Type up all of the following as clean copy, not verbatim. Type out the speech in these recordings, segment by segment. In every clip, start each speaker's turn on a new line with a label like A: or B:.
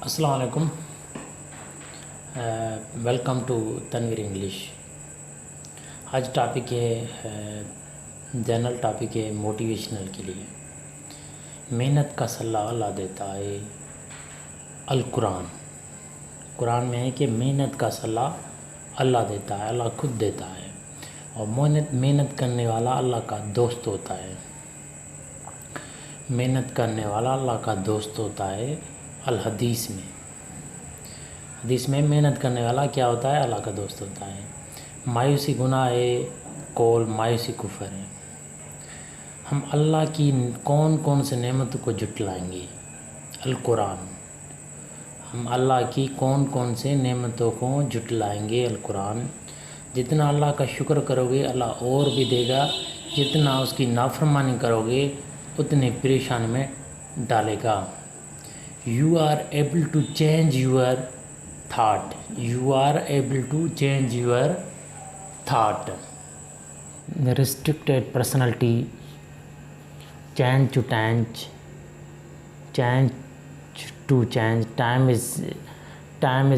A: السلام علیکم. Welcome to Tanveer English. آج ٹاپک ہے جنرل ٹاپک ہے موٹیویشنل کے لیے. محنت کا صلاح اللہ دیتا ہے. القرآن قرآن میں ہے کہ محنت کا صلاح اللہ دیتا ہے، اللہ خود دیتا ہے، اور محنت کرنے والا اللہ کا دوست ہوتا ہے. محنت کرنے والا اللہ کا دوست ہوتا ہے. الحدیث میں محنت کرنے والا کیا ہوتا ہے؟ اللہ کا دوست ہوتا ہے. مایوسی گناہ ہے، قول مایوسی کفر ہے. ہم اللہ کی کون سے نعمتوں کو جھٹلائیں گے؟ القرآن. ہم اللہ کی کون سے نعمتوں کو جھٹلائیں گے؟ القرآن. جتنا اللہ کا شکر کرو گے اللہ اور بھی دے گا، جتنا اس کی نافرمانی کرو گے اتنے پریشانی میں ڈالے گا. You are able to change your thought. You are able to change your thought. The restricted personality change to change to change. Time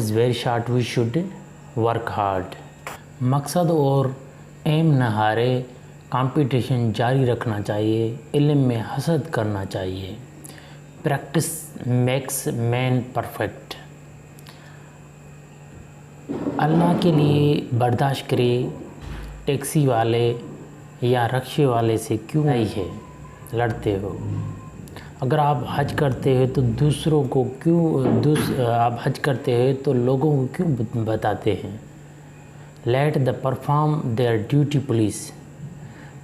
A: is very short. We should work hard. مقصد اور ایم نہ ہارے، competition جاری رکھنا چاہیے، علم میں حسد کرنا چاہیے. Practice makes man perfect. اللہ کے لیے برداشت کرے. ٹیکسی والے یا رکشے والے سے کیوں ہے لڑتے ہو؟ اگر آپ حج کرتے ہو تو دوسروں کو آپ حج کرتے ہو تو لوگوں کو کیوں بتاتے ہیں؟ Let the perform their duty.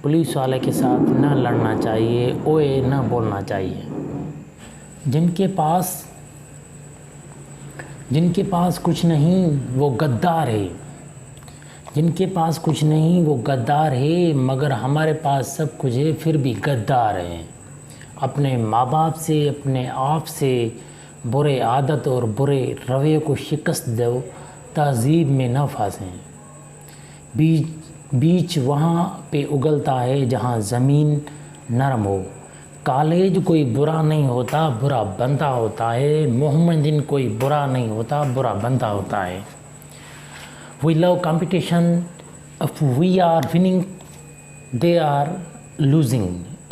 A: Police والے کے ساتھ نہ لڑنا چاہیے، اوے نہ بولنا چاہیے. جن کے پاس کچھ نہیں وہ غدار ہے. جن کے پاس کچھ نہیں وہ غدار ہے، مگر ہمارے پاس سب کچھ ہے پھر بھی غدار ہیں. اپنے ماں باپ سے، اپنے آپ سے برے عادت اور برے رویے کو شکست دو، تہذیب میں نہ پھنسیں. بیج وہاں پہ اگلتا ہے جہاں زمین نرم ہو. کالج کوئی برا نہیں ہوتا، برا بندہ ہوتا ہے. محمدن کوئی برا نہیں ہوتا، برا بندہ ہوتا ہے. We love competition. If we are winning, they are losing.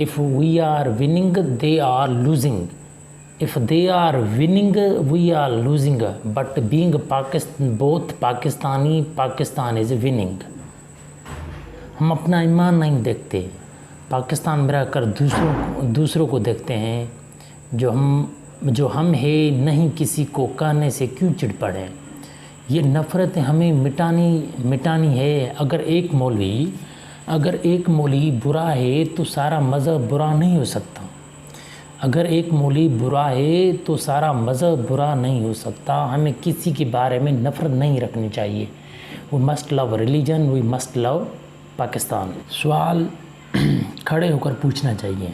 A: If we are winning, they are losing. If they are winning, we are losing. But being both Pakistan is winning. ہم اپنا ایمان نہیں دیکھتے، پاکستان میں رہ کر دوسروں کو دیکھتے ہیں. جو ہم ہے نہیں کسی کو کہنے سے کیوں چڑ پڑے. یہ نفرت ہمیں مٹانی ہے. اگر ایک مولوی برا ہے تو سارا مذہب برا نہیں ہو سکتا. اگر ایک مولوی برا ہے تو سارا مذہب برا نہیں ہو سکتا. ہمیں کسی کے بارے میں نفرت نہیں رکھنی چاہیے. We must love religion, we must love Pakistan. سوال کھڑے ہو کر پوچھنا چاہیے.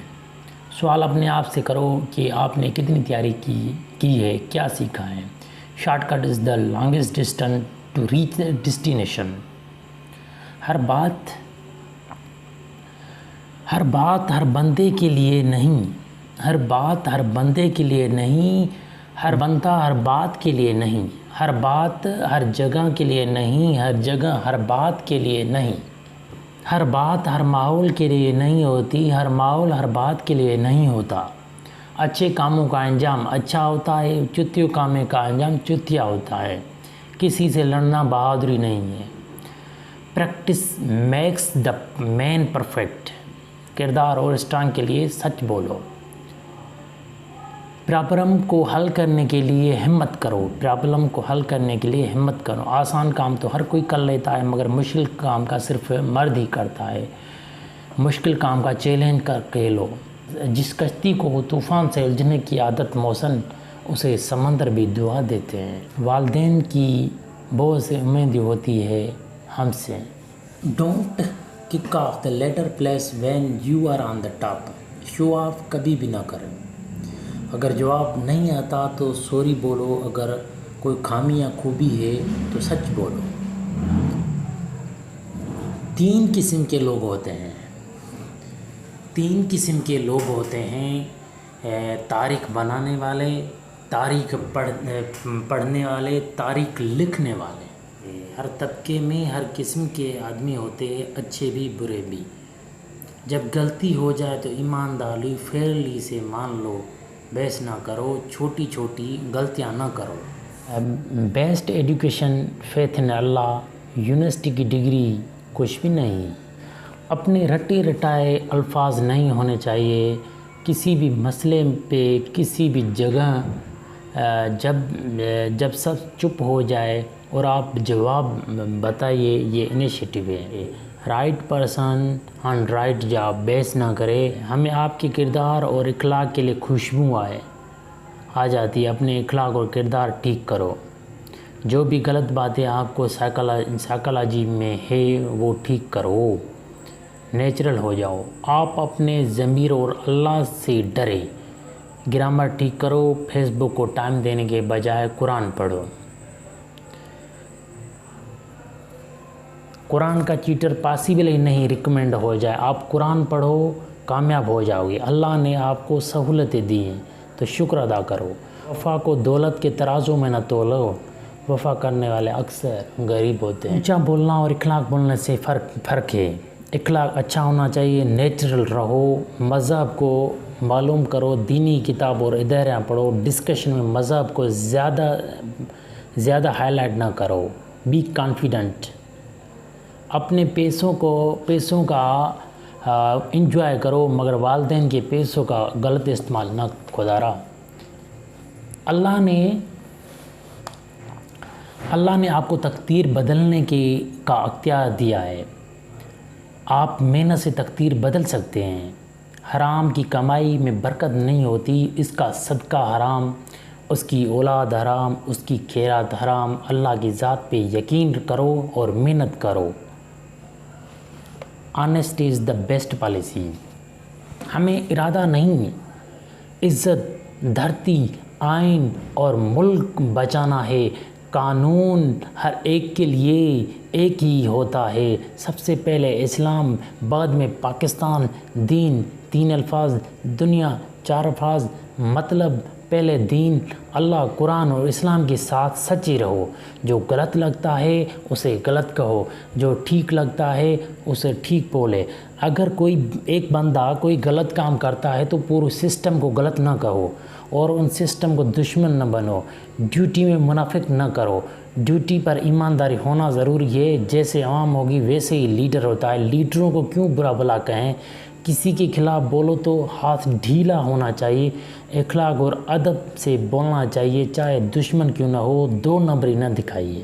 A: سوال اپنے آپ سے کرو کہ آپ نے کتنی تیاری کی ہے، کیا سیکھا ہے. Shortcut is the longest distance to reach destination. ہر بات ہر بندے کے لیے نہیں. ہر بات ہر بندے کے لیے نہیں. ہر بندہ ہر بات کے لیے نہیں. ہر بات ہر جگہ کے لیے نہیں. ہر جگہ ہر بات کے لیے نہیں. ہر بات ہر ماحول کے لیے نہیں ہوتی. ہر ماحول ہر بات کے لیے نہیں ہوتا. اچھے کاموں کا انجام اچھا ہوتا ہے، چتیوں کاموں کا انجام چتیا ہوتا ہے. کسی سے لڑنا بہادری نہیں ہے. Practice makes the man perfect. کردار اور اسٹرانگ کے لیے سچ بولو. پرابلم کو حل کرنے کے لیے ہمت کرو. آسان کام تو ہر کوئی کر لیتا ہے، مگر مشکل کام کا صرف مرد ہی کرتا ہے. مشکل کام کا چیلنج کر کے لو. جس کشتی کو طوفان سے الجھنے کی عادت موسن، اسے سمندر بھی دعا دیتے ہیں. والدین کی بہت سے امیدیں ہوتی ہے ہم سے. Don't kick off the ladder place when you are on the top. Show off کبھی بھی نہ کریں. اگر جواب نہیں آتا تو سوری بولو. اگر کوئی خامی یا خوبی ہے تو سچ بولو. 3 قسم کے لوگ ہوتے ہیں. 3 قسم کے لوگ ہوتے ہیں: تاریخ بنانے والے، تاریخ پڑھنے والے، تاریخ لکھنے والے، ہر طبقے میں ہر قسم کے آدمی ہوتے ہیں، اچھے بھی برے بھی۔ جب غلطی ہو جائے تو ایمانداری فیئرلی سے مان لو، بحث نہ کرو، چھوٹی چھوٹی غلطیاں نہ کرو۔ Best education faith in Allah, university کی ڈگری کچھ بھی نہیں۔ اپنے رٹے رٹائے الفاظ نہیں ہونے چاہیے کسی بھی مسئلے پہ، کسی بھی جگہ۔ جب سب چپ ہو جائے اور آپ جواب بتائیے، یہ انیشیٹو ہے۔ Right person on right job, بحث نہ کرے۔ ہمیں آپ کے کردار اور اخلاق کے لیے خوشبو آ جاتی ہے، اپنے اخلاق اور کردار ٹھیک کرو۔ جو بھی غلط باتیں آپ کو سائیکالوجی میں ہے وہ ٹھیک کرو، نیچرل ہو جاؤ۔ آپ اپنے ضمیر اور اللہ سے ڈرے، گرامر ٹھیک کرو، فیس بک کو ٹائم دینے کے بجائے قرآن پڑھو۔ قرآن کا چیٹر پاسبل ہی نہیں ریکمینڈ ہو جائے۔ آپ قرآن پڑھو، کامیاب ہو جاؤ گے۔ اللہ نے آپ کو سہولتیں دی ہیں تو شکر ادا کرو۔ وفا کو دولت کے ترازو میں نہ تولو، وفا کرنے والے اکثر غریب ہوتے ہیں۔ اونچا بولنا اور اخلاق بولنے سے فرق ہے۔ اخلاق اچھا ہونا چاہیے، نیچرل رہو، مذہب کو معلوم کرو، دینی کتاب اور اداریاں پڑھو، ڈسکشن میں مذہب کو زیادہ ہائی لائٹ نہ کرو، بی کانفیڈنٹ۔ اپنے پیسوں کا انجوائے کرو، مگر والدین کے پیسوں کا غلط استعمال نہ خدارا۔ اللہ نے آپ کو تقدیر بدلنے کا اختیار دیا ہے۔ آپ محنت سے تقدیر بدل سکتے ہیں۔ حرام کی کمائی میں برکت نہیں ہوتی، اس کا صدقہ حرام، اس کی اولاد حرام، اس کی خیرات حرام۔ اللہ کی ذات پہ یقین کرو اور محنت کرو۔ Honesty is the best policy. ہمیں ارادہ نہیں، عزت، دھرتی، آئین اور ملک بچانا ہے۔ قانون ہر ایک کے لیے ایک ہی ہوتا ہے، سب سے پہلے اسلام، بعد میں پاکستان۔ دین 3 الفاظ، دنیا 4 الفاظ۔ مطلب پہلے دین، اللہ، قرآن اور اسلام کے ساتھ سچی رہو۔ جو غلط لگتا ہے اسے غلط کہو، جو ٹھیک لگتا ہے اسے ٹھیک بولے۔ اگر کوئی ایک بندہ کوئی غلط کام کرتا ہے تو پورے سسٹم کو غلط نہ کہو اور ان سسٹم کو دشمن نہ بنو۔ ڈیوٹی میں منافق نہ کرو۔ ڈیوٹی پر ایمانداری ہونا ضروری ہے۔ جیسے عوام ہوگی ویسے ہی لیڈر ہوتا ہے۔ لیڈروں کو کیوں برا بھلا کہیں؟ کسی کے خلاف بولو تو ہاتھ ڈھیلا ہونا چاہیے، اخلاق اور ادب سے بولنا چاہیے، چاہے دشمن کیوں نہ ہو۔ 2 نمبری نہ دکھائیے۔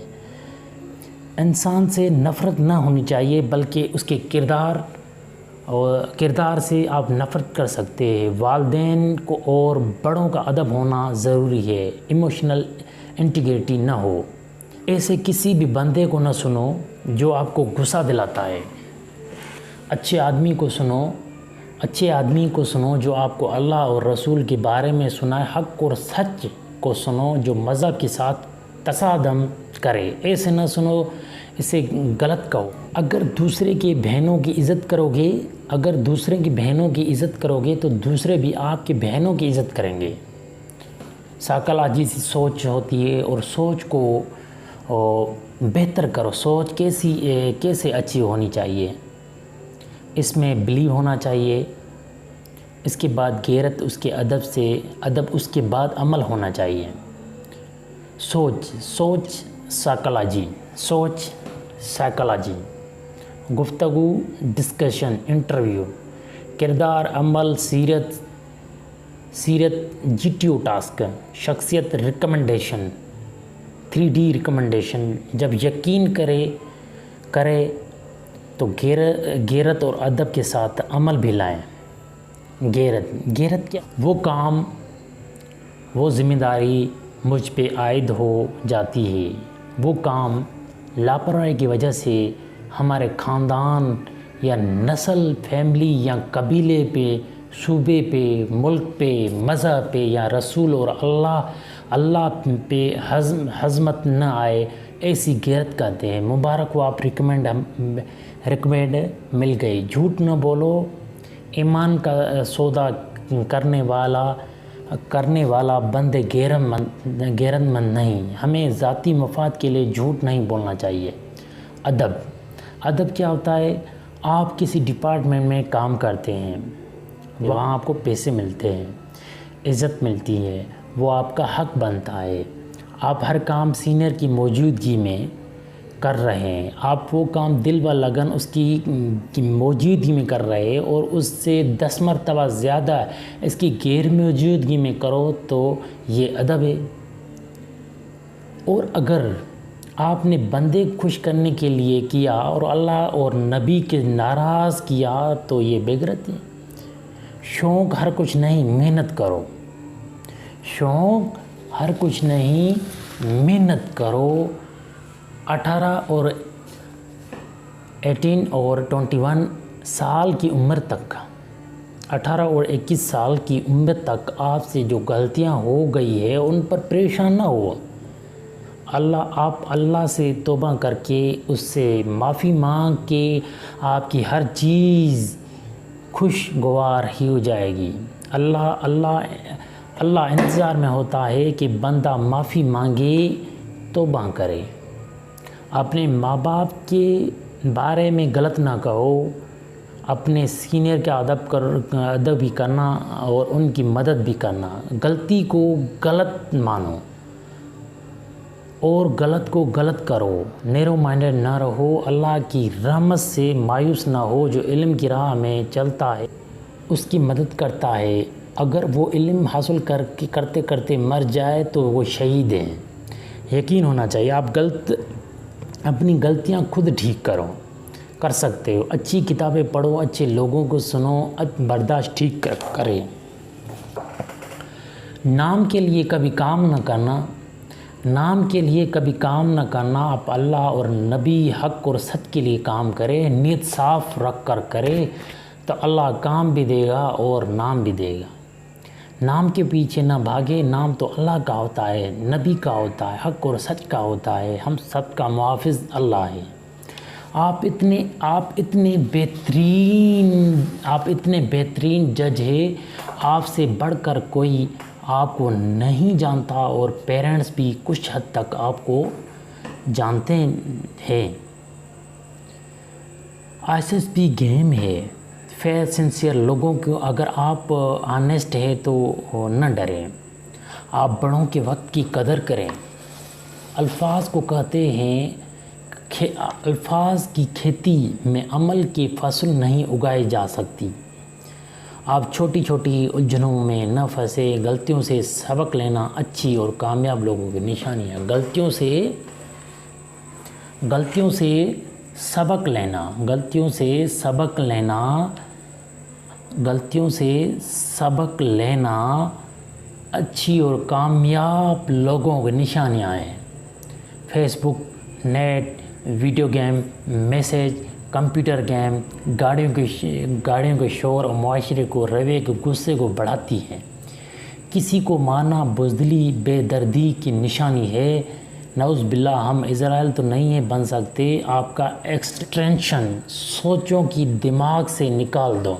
A: انسان سے نفرت نہ ہونی چاہیے، بلکہ اس کے کردار سے آپ نفرت کر سکتے ہیں۔ والدین کو اور بڑوں کا ادب ہونا ضروری ہے، ایموشنل انٹیگریٹی نہ ہو۔ ایسے کسی بھی بندے کو نہ سنو جو آپ کو غصہ دلاتا ہے۔ اچھے آدمی کو سنو جو آپ کو اللہ اور رسول کے بارے میں سنائے۔ حق اور سچ کو سنو جو مذہب کے ساتھ تصادم کرے۔ ایسے نہ سنو، اسے غلط کہو۔ اگر دوسرے کی بہنوں کی عزت کرو گے تو دوسرے بھی آپ کی بہنوں کی عزت کریں گے۔ سائیکالوجی سے سوچ ہوتی ہے اور سوچ کو بہتر کرو۔ سوچ کیسے اچھی ہونی چاہیے، اس میں بلیو ہونا چاہیے، اس کے بعد غیرت، اس کے ادب، اس کے بعد عمل ہونا چاہیے۔ سوچ سائیکالوجی، گفتگو، ڈسکشن، انٹرویو، کردار، عمل، سیرت، GTO ٹاسک، شخصیت، ریکمنڈیشن، 3D ریکمنڈیشن۔ جب یقین کرے تو غیرت اور ادب کے ساتھ عمل بھی لائیں۔ غیرت کیا؟ وہ کام، وہ ذمہ داری مجھ پہ عائد ہو جاتی ہے، وہ کام لاپرواہی کی وجہ سے ہمارے خاندان یا نسل، فیملی یا قبیلے پہ، صوبے پہ، ملک پہ، مذہب پہ یا رسول اور اللہ پہ ہزمت نہ آئے، ایسی غیرت کہتے ہیں۔ مبارک ہو، آپ ریکمینڈ مل گئی۔ جھوٹ نہ بولو، ایمان کا سودا کرنے والا کرنے والا بندے غیرت مند نہیں. ہمیں ذاتی مفاد کے لیے جھوٹ نہیں بولنا چاہیے. ادب کیا ہوتا ہے؟ آپ کسی ڈپارٹمنٹ میں کام کرتے ہیں، وہاں آپ کو پیسے ملتے ہیں، عزت ملتی ہے، وہ آپ کا حق بنتا ہے. آپ ہر کام سینئر کی موجودگی میں کر رہے ہیں، آپ وہ کام دل و لگن اس کی موجودگی میں کر رہے ہیں اور اس سے 10 مرتبہ زیادہ اس کی غیر موجودگی میں کرو تو یہ ادب ہے. اور اگر آپ نے بندے خوش کرنے کے لیے کیا اور اللہ اور نبی کے ناراض کیا تو یہ بے غیرتی ہے. شوق ہر کچھ نہیں، محنت کرو. شوق ہر کچھ نہیں، محنت کرو. 18 اور 21 سال کی عمر تک 18 اور 21 سال کی عمر تک آپ سے جو غلطیاں ہو گئی ہے ان پر پریشان نہ ہو. آپ اللہ سے توبہ کر کے اس سے معافی مانگ کے آپ کی ہر چیز خوشگوار ہی ہو جائے گی. اللہ انتظار میں ہوتا ہے کہ بندہ معافی مانگے، توبہ کرے. اپنے ماں باپ کے بارے میں غلط نہ کہو. اپنے سینئر کا ادب بھی کرنا اور ان کی مدد بھی کرنا. غلطی کو غلط مانو اور غلط کو غلط کرو. نیرو مائنڈڈ نہ رہو. اللہ کی رحمت سے مایوس نہ ہو. جو علم کی راہ میں چلتا ہے اس کی مدد کرتا ہے. اگر وہ علم حاصل کرتے کرتے مر جائے تو وہ شہید ہیں. یقین ہونا چاہیے. آپ اپنی غلطیاں خود ٹھیک کر سکتے ہو. اچھی کتابیں پڑھو، اچھے لوگوں کو سنو، برداشت ٹھیک کرے. نام کے لیے کبھی کام نہ کرنا. آپ اللہ اور نبی، حق اور سچ کے لیے کام کرے. نیت صاف رکھ کر کرے تو اللہ کام بھی دے گا اور نام بھی دے گا. نام کے پیچھے نہ بھاگے. نام تو اللہ کا ہوتا ہے، نبی کا ہوتا ہے، حق اور سچ کا ہوتا ہے. ہم سب کا محافظ اللہ ہے. آپ اتنے بہترین جج ہیں. آپ سے بڑھ کر کوئی آپ کو نہیں جانتا اور پیرنٹس بھی کچھ حد تک آپ کو جانتے ہیں. SSB گیم ہے. فیئر سنسیئر لوگوں کو اگر آپ آنیسٹ ہے تو نہ ڈریں. آپ بڑوں کے وقت کی قدر کریں. الفاظ کو کہتے ہیں الفاظ کی کھیتی میں عمل کی فصل نہیں اگائی جا سکتی. آپ چھوٹی الجھنوں میں نہ پھنسے. غلطیوں سے سبق لینا اچھی اور کامیاب لوگوں کی نشانی ہے. غلطیوں سے سبق لینا اچھی اور کامیاب لوگوں کی نشانیاں ہیں. Facebook, net, video game, message, computer game گاڑیوں کے شور اور معاشرے کو رویے کے غصے کو بڑھاتی ہے. کسی کو مارنا بزدلی، بے دردی کی نشانی ہے. نعوذ باللہ. ہم اسرائیل تو نہیں بن سکتے. آپ کا ایکسٹینشن سوچوں کی دماغ سے نکال دو.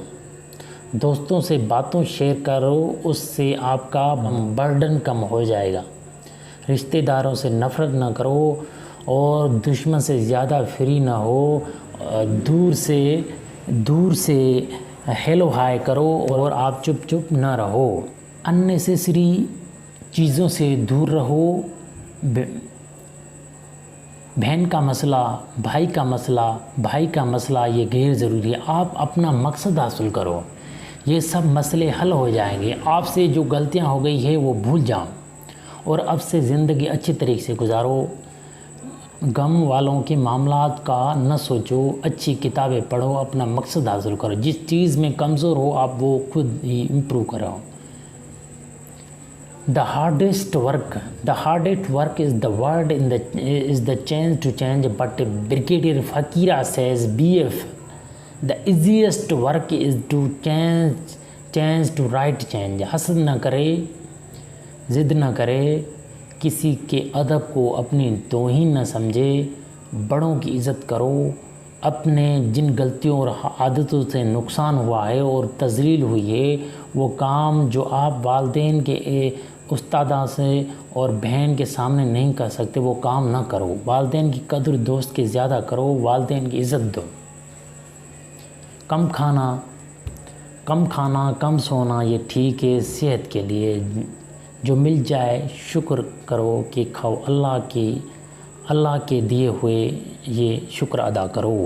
A: دوستوں سے باتوں شیئر کرو، اس سے آپ کا برڈن کم ہو جائے گا. رشتہ داروں سے نفرت نہ کرو اور دشمن سے زیادہ فری نہ ہو. دور سے ہیلو ہائی کرو اور آپ چپ نہ رہو. اننیسیسری چیزوں سے دور رہو. بہن کا مسئلہ، بھائی کا مسئلہ یہ غیر ضروری ہے. آپ اپنا مقصد حاصل کرو، یہ سب مسئلے حل ہو جائیں گے. آپ سے جو غلطیاں ہو گئی ہے وہ بھول جاؤ اور اب سے زندگی اچھے طریقے سے گزارو. غم والوں کے معاملات کا نہ سوچو. اچھی کتابیں پڑھو، اپنا مقصد حاصل کرو. جس چیز میں کمزور ہو آپ وہ خود ہی امپروو کرو. The hardest work is the change to change, but Brigadier Fakira says BF, the easiest work is to change to right change. حسد نہ کرے، ضد نہ کرے، کسی کے ادب کو اپنی توہین نہ سمجھے. بڑوں کی عزت کرو، اپنے جن غلطیوں اور عادتوں سے نقصان ہوا ہے اور تذلیل ہوئی ہے، وہ کام جو آپ والدین کے استادہ سے اور بہن کے سامنے نہیں کر سکتے، وہ کام نہ کرو۔ والدین کی قدر دوست کے زیادہ کرو، والدین کی عزت دو۔ کم کھانا کم سونا یہ ٹھیک ہے صحت کے لیے، جو مل جائے شکر کرو کہ کھاؤ، اللہ کے دیے ہوئے یہ شکر ادا کرو۔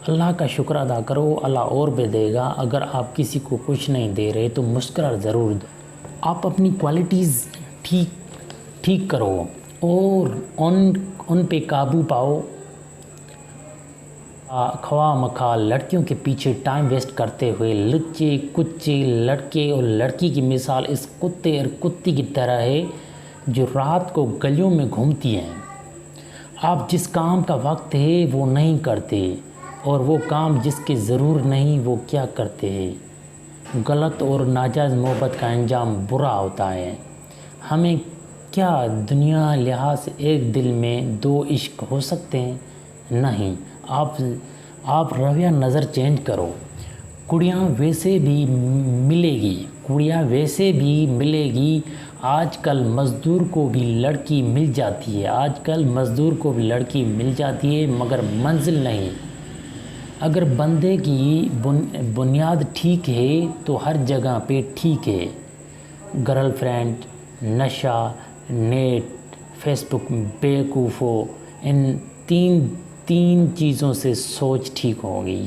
A: اللہ کا شکر ادا کرو، اللہ اور بھی دے گا۔ اگر آپ کسی کو کچھ نہیں دے رہے تو مسکرا ضرور دو۔ آپ اپنی کوالٹیز ٹھیک کرو اور ان پہ قابو پاؤ۔ خواہ مخواہ لڑکیوں کے پیچھے ٹائم ویسٹ کرتے ہوئے لچے کچے لڑکے اور لڑکی کی مثال اس کتے اور کتی کی طرح ہے جو رات کو گلیوں میں گھومتی ہیں۔ آپ جس کام کا وقت ہے وہ نہیں کرتے اور وہ کام جس کی ضرور نہیں وہ کیا کرتے ہیں۔ غلط اور ناجائز محبت کا انجام برا ہوتا ہے۔ ہمیں کیا دنیا لحاظ سے ایک دل میں دو عشق ہو سکتے ہیں؟ نہیں۔ آپ رویہ نظر چینج کرو۔ کڑیاں ویسے بھی ملے گی۔ آج کل مزدور کو بھی لڑکی مل جاتی ہے مگر منزل نہیں۔ اگر بندے کی بنیاد ٹھیک ہے تو ہر جگہ پہ ٹھیک ہے۔ گرل فرینڈ، نشہ، نیٹ، فیس بک، بیوقوفو، ان تین چیزوں سے سوچ ٹھیک ہوگی۔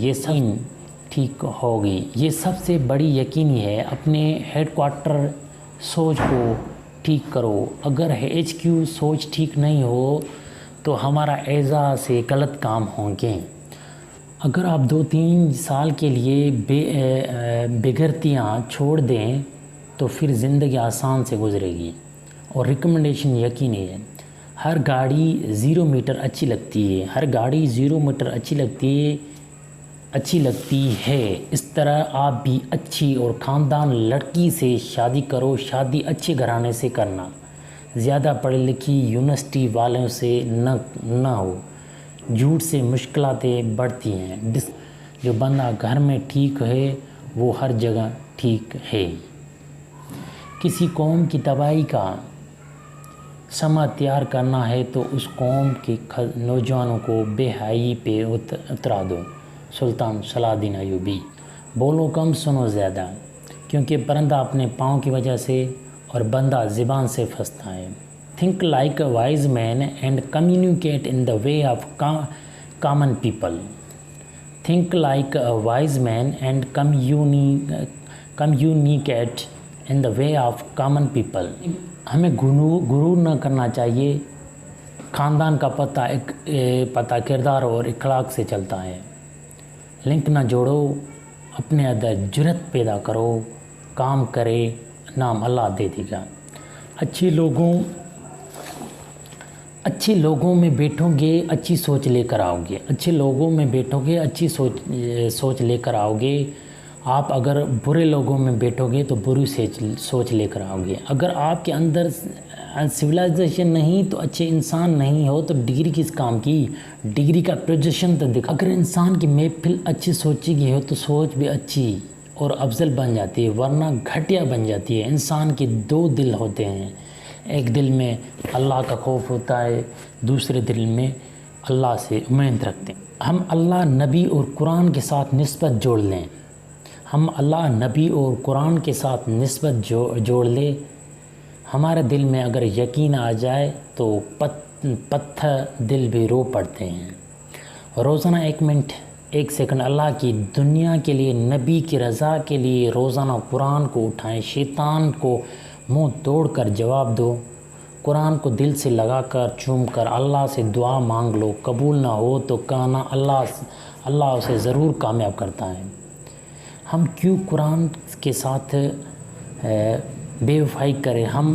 A: یہ سب سے بڑی یقینی ہے۔ اپنے ہیڈ کوارٹر سوچ کو ٹھیک کرو۔ اگر HQ سوچ ٹھیک نہیں ہو تو ہمارا اعزاز سے غلط کام ہوں گے۔ اگر آپ 2-3 سال کے لیے بگڑتیاں چھوڑ دیں تو پھر زندگی آسان سے گزرے گی۔ اور ریکمنڈیشن یقینی ہے۔ ہر گاڑی 0 میٹر اچھی لگتی ہے، اس طرح آپ بھی اچھی اور خاندان لڑکی سے شادی کرو۔ شادی اچھے گھرانے سے کرنا، زیادہ پڑھی لکھی یونیورسٹی والوں سے نہ ہو۔ جھوٹ سے مشکلاتیں بڑھتی ہیں۔ جو بندہ گھر میں ٹھیک ہے وہ ہر جگہ ٹھیک ہے۔ کسی قوم کی تباہی کا سما تیار کرنا ہے تو اس قوم کے نوجوانوں کو بے حیائی پہ اترا دو۔ سلطان صلاح الدین ایوبی۔ بولو کم سنو زیادہ، کیونکہ پرندہ اپنے پاؤں کی وجہ سے اور بندہ زبان سے پھنستا ہے۔ Think like a wise man and communicate in the way of common people. Think like a wise man and communicate in the way of common people. ہمیں غرور نہ کرنا چاہیے۔ خاندان کا پتہ کردار اور اخلاق سے چلتا ہے۔ لنک نہ جوڑو، اپنے اندر جرأت پیدا کرو، کام کرے، نام اللہ دے دے گا۔ اچھے لوگوں میں بیٹھو گے اچھی سوچ لے کر آؤ گے۔ آپ اگر برے لوگوں میں بیٹھو گے تو بری سوچ لے کر آؤ گے۔ اگر آپ کے اندر سویلائزیشن نہیں تو اچھے انسان نہیں ہو تو ڈگری کس کام کی؟ ڈگری کا پوزیشن تو دکھا۔ اگر انسان کی محفل اچھی سوچی کی ہو تو سوچ بھی اچھی اور افضل بن جاتی ہے، ورنہ گھٹیا بن جاتی ہے۔ انسان کے 2 دل ہوتے ہیں، ایک دل میں اللہ کا خوف ہوتا ہے، دوسرے دل میں اللہ سے امید رکھتے ہیں۔ ہم اللہ، نبی اور قرآن کے ساتھ نسبت جوڑ لیں۔ ہمارے دل میں اگر یقین آ جائے تو پتھر دل بھی رو پڑتے ہیں۔ روزانہ 1 منٹ 1 سیکنڈ اللہ کی دنیا کے لیے، نبی کی رضا کے لیے روزانہ قرآن کو اٹھائیں۔ شیطان کو منہ توڑ کر جواب دو۔ قرآن کو دل سے لگا کر چوم کر اللہ سے دعا مانگ لو۔ قبول نہ ہو تو کہنا اللہ اسے ضرور کامیاب کرتا ہے۔ ہم کیوں قرآن کے ساتھ بے وفائی کریں؟ ہم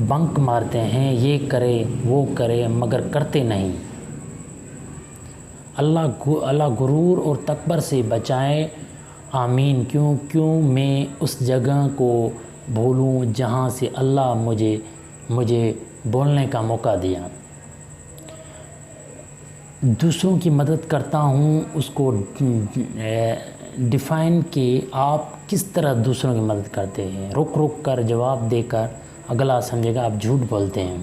A: بنک مارتے ہیں، یہ کرے وہ کرے مگر کرتے نہیں۔ اللہ غرور اور تکبر سے بچائے، آمین۔ کیوں میں اس جگہ کو بھولوں جہاں سے اللہ مجھے بولنے کا موقع دیا۔ دوسروں کی مدد کرتا ہوں اس کو ڈیفائن کہ آپ کس طرح دوسروں کی مدد کرتے ہیں. رک رک کر جواب دے کر اگلا سمجھے گا آپ جھوٹ بولتے ہیں.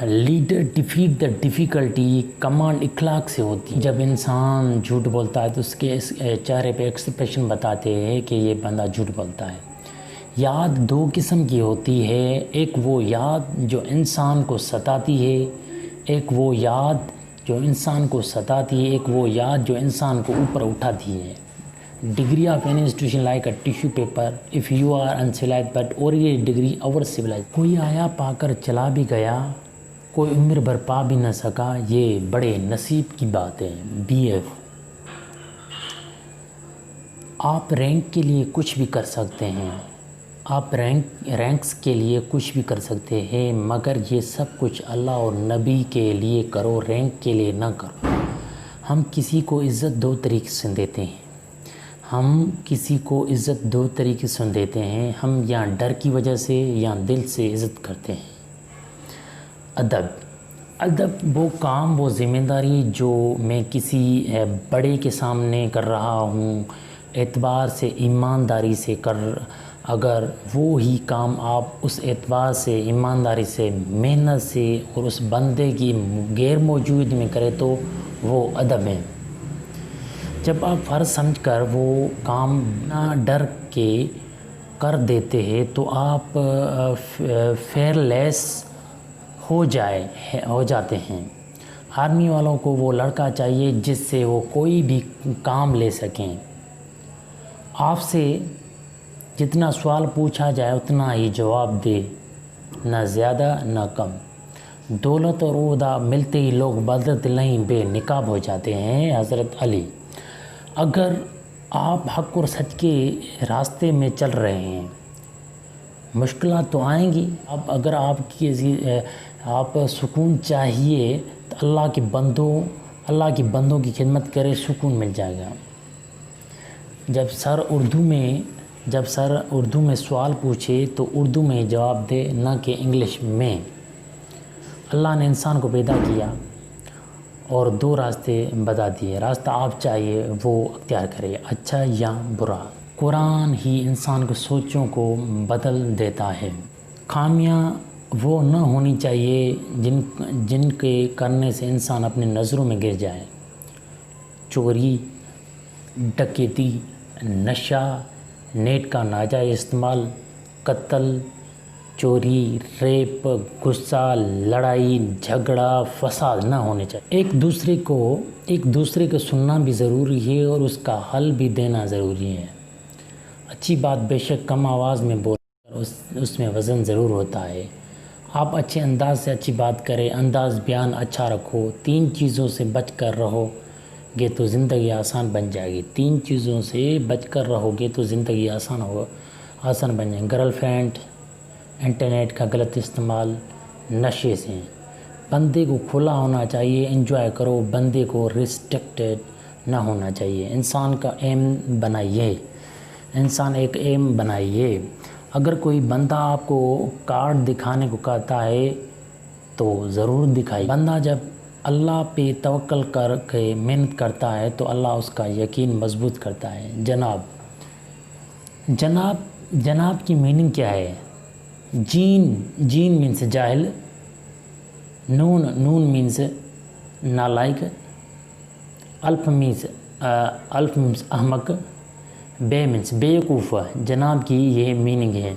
A: Leader defeat the difficulty command اخلاق سے ہوتی ہے. جب انسان جھوٹ بولتا ہے تو اس کے چہرے پہ ایکسپریشن بتاتے ہیں کہ یہ بندہ جھوٹ بولتا ہے. یاد دو قسم کی ہوتی ہے. ایک وہ یاد جو انسان کو ستاتی ہے، ایک وہ یاد جو انسان کو ستاتی ہے، ایک وہ یاد جو انسان کو اوپر اٹھاتی ہے. Degree of an institution like a tissue paper if you are uncivilised but original degree over civilise. کوئی آیا پا کر چلا بھی گیا، کوئی عمر بھر پا بھی نہ سکا، یہ بڑے نصیب کی بات ہے. Be F. آپ رینک کے لیے کچھ بھی کر سکتے ہیں، آپ رینکس کے لیے کچھ بھی کر سکتے ہیں، مگر یہ سب کچھ اللہ اور نبی کے لیے کرو، رینک کے لیے نہ کرو. ہم کسی کو عزت دو طریقے سے دیتے ہیں. ہم یا ڈر کی وجہ سے یا دل سے عزت کرتے ہیں. ادب وہ کام، وہ ذمہ داری جو میں کسی بڑے کے سامنے کر رہا ہوں، اعتبار سے، ایمانداری سے اگر وہی کام آپ اس اعتبار سے، ایمانداری سے، محنت سے اور اس بندے کی غیر موجودگی میں کرے تو وہ ادب ہے. جب آپ فرض سمجھ کر وہ کام نہ ڈر کے کر دیتے ہیں تو آپ فیئر لیس ہو جاتے ہیں. آرمی والوں کو وہ لڑکا چاہیے جس سے وہ کوئی بھی کام لے سکیں. آپ سے جتنا سوال پوچھا جائے اتنا ہی جواب دے، نہ زیادہ نہ کم. دولت اور عہدہ ملتے ہی لوگ بدل نہیں بے نقاب ہو جاتے ہیں. حضرت علی. اگر آپ حق اور سچ کے راستے میں چل رہے ہیں، مشکلات تو آئیں گی. اب اگر آپ سکون چاہیے تو اللہ کے بندوں کی خدمت کرے، سکون مل جائے گا. جب سر اردو میں سوال پوچھے تو اردو میں جواب دے، نہ کہ انگلش میں. اللہ نے انسان کو پیدا کیا اور دو راستے بتا دیے. راستہ آپ چاہیے وہ اختیار کرے، اچھا یا برا. قرآن ہی انسان کی سوچوں کو بدل دیتا ہے. خامیاں وہ نہ ہونی چاہیے جن کے کرنے سے انسان اپنی نظروں میں گر جائے. چوری، ڈکیتی، نشہ، نیٹ کا ناجائز استعمال، قتل، چوری، ریپ، غصہ، لڑائی جھگڑا، فساد نہ ہونے چاہیے. ایک دوسرے کو سننا بھی ضروری ہے اور اس کا حل بھی دینا ضروری ہے. اچھی بات بے شک کم آواز میں بولیں، اس میں وزن ضرور ہوتا ہے. آپ اچھے انداز سے اچھی بات کریں، انداز بیان اچھا رکھو. 3 چیزوں سے بچ کر رہو گے تو زندگی آسان بن جائے گی. 3 چیزوں سے بچ کر رہو گے تو زندگی آسان بن جائے گی. گرل فرینڈ، انٹرنیٹ کا غلط استعمال، نشے سے. بندے کو کھلا ہونا چاہیے، انجوائے کرو. بندے کو ریسٹرکٹڈ نہ ہونا چاہیے. انسان ایک ایم بنائیے. اگر کوئی بندہ آپ کو کارڈ دکھانے کو کہتا ہے تو ضرور دکھائیے. بندہ جب اللہ پہ توکل کر کے محنت کرتا ہے تو اللہ اس کا یقین مضبوط کرتا ہے. جناب کی میننگ کیا ہے؟ جین مینس جاہل، نون مینس نالائق، الف مینس احمق، بے مینس بیوقوف. جناب کی یہ میننگ ہے.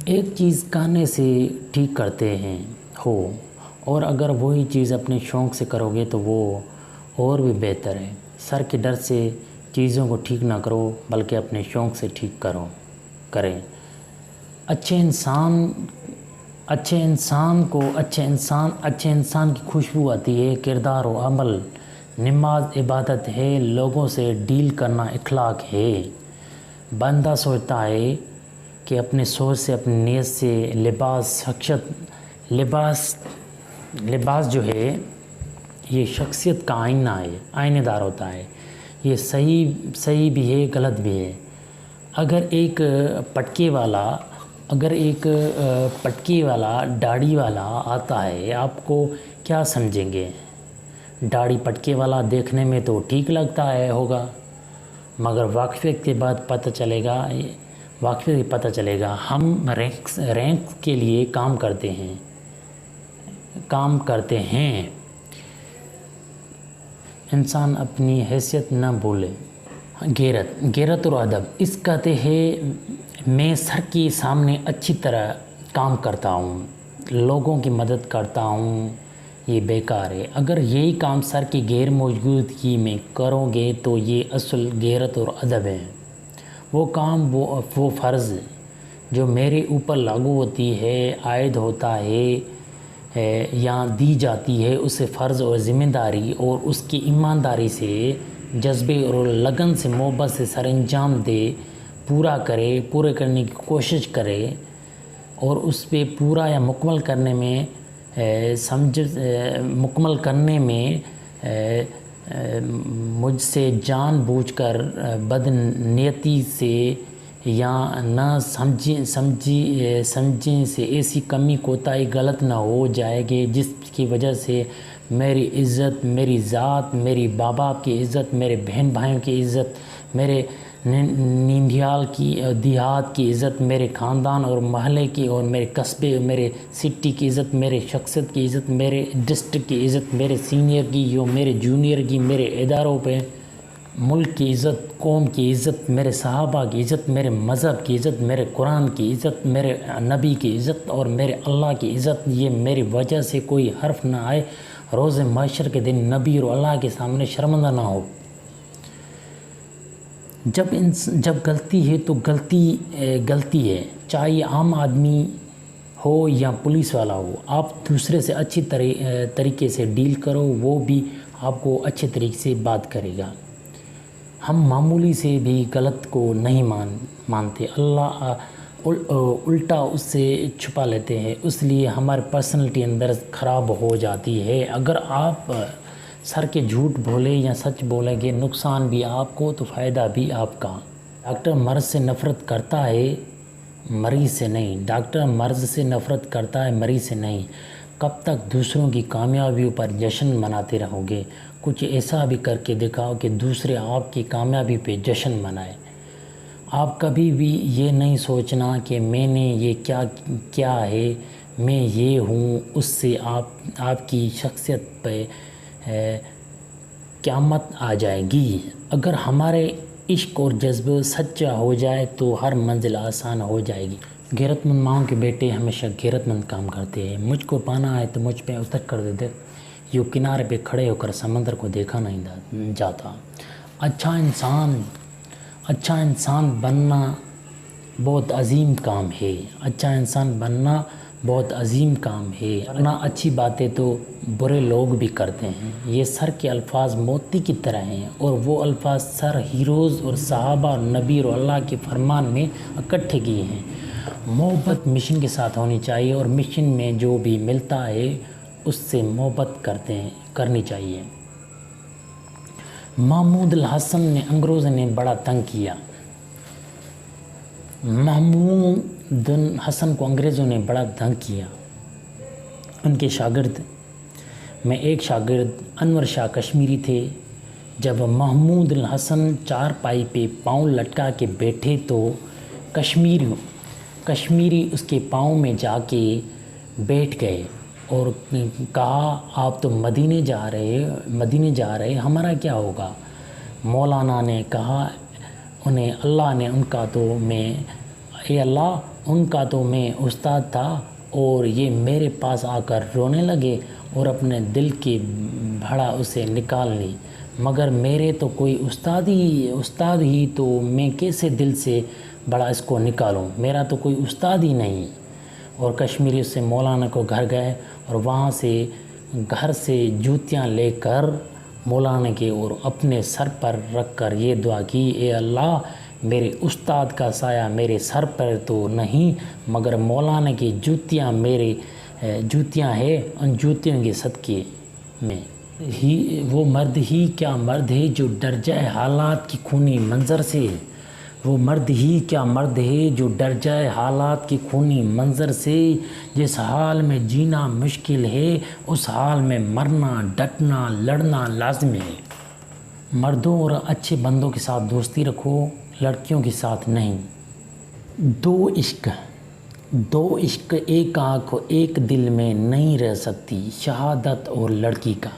A: ایک چیز کہنے سے ٹھیک کرتے ہیں ہو، اور اگر وہی چیز اپنے شوق سے کرو گے تو وہ اور بھی بہتر ہے. سر کے ڈر سے چیزوں کو ٹھیک نہ کرو بلکہ اپنے شوق سے ٹھیک کریں. اچھے انسان کی خوشبو آتی ہے. کردار و عمل، نماز عبادت ہے، لوگوں سے ڈیل کرنا اخلاق ہے. بندہ سوچتا ہے کہ اپنے سوچ سے، اپنی نیت سے لباس جو ہے یہ شخصیت کا آئینہ دار ہوتا ہے. یہ صحیح بھی ہے، غلط بھی ہے. اگر ایک پٹکے والا اگر ایک پٹکی والا داڑھی والا آتا ہے آپ کو کیا سمجھیں گے؟ داڑھی پٹکے والا دیکھنے میں تو ٹھیک لگتا ہے ہوگا، مگر واقفیت کے بعد پتہ چلے گا ہم رینک کے لیے کام کرتے ہیں۔ انسان اپنی حیثیت نہ بھولے۔ غیرت اور ادب، اس کہتے ہیں میں سر کے سامنے اچھی طرح کام کرتا ہوں، لوگوں کی مدد کرتا ہوں، یہ بیکار ہے۔ اگر یہی کام سر کی غیر موجودگی میں کرو گے تو یہ اصل غیرت اور ادب ہے۔ وہ کام وہ فرض جو میرے اوپر لاگو ہوتی ہے، عائد ہوتا ہے یا دی جاتی ہے، اسے فرض اور ذمہ داری اور اس کی ایمانداری سے، جذبے اور لگن سے، محبت سے سر انجام دے، پورے کرنے کی کوشش کرے، اور اس پہ پورا یا مکمل کرنے میں مجھ سے جان بوجھ کر بد نیتی سے یا نہ سمجھیں سے ایسی کمی کوتاہی غلط نہ ہو جائے گی جس کی وجہ سے میری عزت، میری ذات، میری ماں باپ کی عزت، میرے بہن بھائیوں کی عزت، میرے نینیال کی دیہات کی عزت، میرے خاندان اور محلے کی اور میرے قصبے، میرے سٹی کی عزت، میرے شخصیت کی عزت، میرے ڈسٹرکٹ کی عزت، میرے سینئر کی یا میرے جونیئر کی، میرے اداروں پہ، ملک کی عزت، قوم کی عزت، میرے صحابہ کی عزت، میرے مذہب کی عزت، میرے قرآن کی عزت، میرے نبی کی عزت اور میرے اللہ کی عزت، یہ میری وجہ سے کوئی حرف نہ آئے، روز محشر کے دن نبی اور اللہ کے سامنے شرمندہ نہ ہو۔ جب غلطی ہے تو غلطی ہے، چاہے عام آدمی ہو یا پولیس والا ہو، آپ دوسرے سے اچھی طریقے سے ڈیل کرو، وہ بھی آپ کو اچھے طریقے سے بات کرے گا۔ ہم معمولی سے بھی غلط کو نہیں مانتے، اللہ الٹا اس سے چھپا لیتے ہیں، اس لیے ہماری پرسنالٹی اندر خراب ہو جاتی ہے۔ اگر آپ سر کے جھوٹ بولے یا سچ بولیں گے، نقصان بھی آپ کو تو فائدہ بھی آپ کا۔ ڈاکٹر مرض سے نفرت کرتا ہے، مریض سے نہیں۔ ڈاکٹر مرض سے نفرت کرتا ہے، مریض سے نہیں۔ کب تک دوسروں کی کامیابیوں پر جشن مناتے رہو گے؟ کچھ ایسا بھی کر کے دکھاؤ کہ دوسرے آپ کی کامیابی پہ جشن منائے۔ آپ کبھی بھی یہ نہیں سوچنا کہ میں نے یہ کیا ہے، میں یہ ہوں، اس سے آپ کی شخصیت پہ قیامت آ جائے گی۔ اگر ہمارے عشق اور جذبہ سچا ہو جائے تو ہر منزل آسان ہو جائے گی۔ غیرت مند ماؤں کے بیٹے ہمیشہ غیرت مند کام کرتے ہیں۔ مجھ کو پانا ہے تو مجھ پہ اتر کر دے، یوں کنارے پہ کھڑے ہو کر سمندر کو دیکھا نہیں جاتا۔ اچھا انسان بننا بہت عظیم کام ہے۔ اچھا انسان بننا بہت عظیم کام ہے، ورنہ اچھی باتیں تو برے لوگ بھی کرتے ہیں۔ یہ سر کے الفاظ موتی کی طرح ہیں، اور وہ الفاظ سر ہیروز اور صحابہ اور نبی اور اللہ کے فرمان میں اکٹھے کیے ہیں۔ محبت مشن کے ساتھ ہونی چاہیے، اور مشن میں جو بھی ملتا ہے اس سے محبت کرنی چاہیے۔ محمود الحسن نے انگریزوں نے بڑا تنگ کیا۔ محمود الحسن کو انگریزوں نے بڑا تنگ کیا۔ ان کے شاگرد میں ایک شاگرد انور شاہ کشمیری تھے۔ جب محمود الحسن چارپائی پہ پاؤں لٹکا کے بیٹھے تو کشمیری اس کے پاؤں میں جا کے بیٹھ گئے اور کہا، آپ تو مدینے جا رہے، ہمارا کیا ہوگا؟ مولانا نے کہا، اللہ نے ان کا تو میں استاد تھا، اور یہ میرے پاس آ کر رونے لگے اور اپنے دل کی بھڑا اسے نکال لی، مگر میرے تو کوئی استاد ہی تو میں کیسے دل سے بڑا اس کو نکالوں، میرا تو کوئی استاد ہی نہیں۔ اور کشمیری سے مولانا کو گھر گئے اور وہاں سے گھر سے جوتیاں لے کر مولانا کے اور اپنے سر پر رکھ کر یہ دعا کی، اے اللہ، میرے استاد کا سایہ میرے سر پر تو نہیں، مگر مولانا کی جوتیاں میرے جوتیاں ہیں، ان جوتیوں کے صدقے میں وہ مرد ہی کیا مرد ہے جو ڈر جائے حالات کی خونی منظر سے، وہ مرد ہی کیا مرد ہے جو ڈر جائے حالات کی خونی منظر سے، جس حال میں جینا مشکل ہے اس حال میں مرنا ڈٹنا لڑنا لازم ہے۔ مردوں اور اچھے بندوں کے ساتھ دوستی رکھو، لڑکیوں کے ساتھ نہیں۔ دو عشق ایک آنکھ ایک دل میں نہیں رہ سکتی، شہادت اور لڑکی کا۔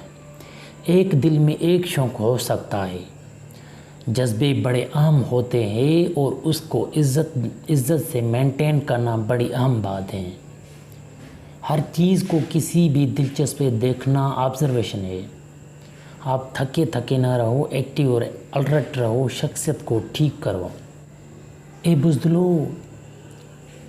A: ایک دل میں ایک شوق ہو سکتا ہے، جذبے بڑے اہم ہوتے ہیں اور اس کو عزت سے مینٹین کرنا بڑی اہم بات ہے۔ ہر چیز کو کسی بھی دلچسپ سے دیکھنا آبزرویشن ہے۔ آپ تھکے نہ رہو، ایکٹیو اور الرٹ رہو، شخصیت کو ٹھیک کرو۔ اے بزدلو،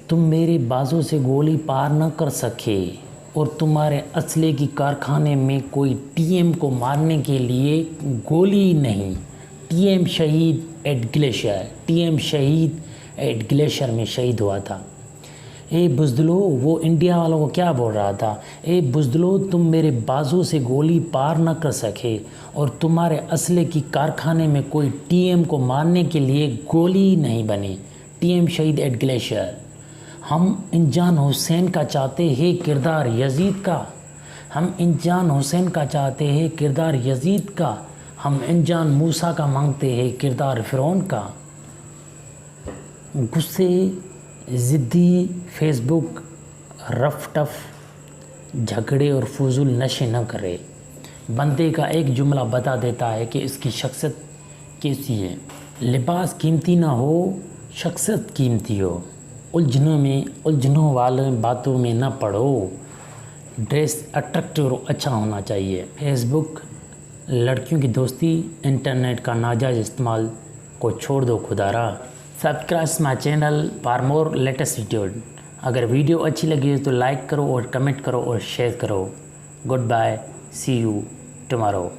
A: تم میرے بازو سے گولی پار نہ کر سکے اور تمہارے اسلحے کی کارخانے میں کوئی ٹی ایم کو مارنے کے لیے گولی نہیں۔ ٹی ایم شہید ایٹ گلیشر میں شہید ہوا تھا۔ اے بزدلو، وہ انڈیا والوں کو کیا بول رہا تھا؟ اے بزدلو، تم میرے بازو سے گولی پار نہ کر سکے اور تمہارے اسلحے کی کارخانے میں کوئی ٹی ایم کو مارنے کے لیے گولی نہیں بنی۔ ٹی ایم شہید ایٹ گلیشر۔ ہم انجان حسین کا چاہتے ہیں کردار یزید کا، ہم انجان حسین کا چاہتے ہیں کردار یزید کا، ہم انجان موسیٰ کا مانگتے ہیں کردار فرعون کا۔ غصے، ضدی، فیس بک، رف ٹف، جھگڑے اور فضول نشے نہ کرے۔ بندے کا ایک جملہ بتا دیتا ہے کہ اس کی شخصیت کیسی ہے۔ لباس قیمتی نہ ہو، شخصیت قیمتی ہو۔ الجھنوں والے باتوں میں نہ پڑو۔ ڈریس اٹریکٹیو اور اچھا ہونا چاہیے۔ فیس بک، لڑکیوں کی دوستی، انٹرنیٹ کا ناجائز استعمال کو چھوڑ دو خدا را۔ Subscribe my channel for more latest video. اگر ویڈیو اچھی لگی تو لائک کرو اور کمنٹ کرو اور شیئر کرو۔ Good bye, see you tomorrow.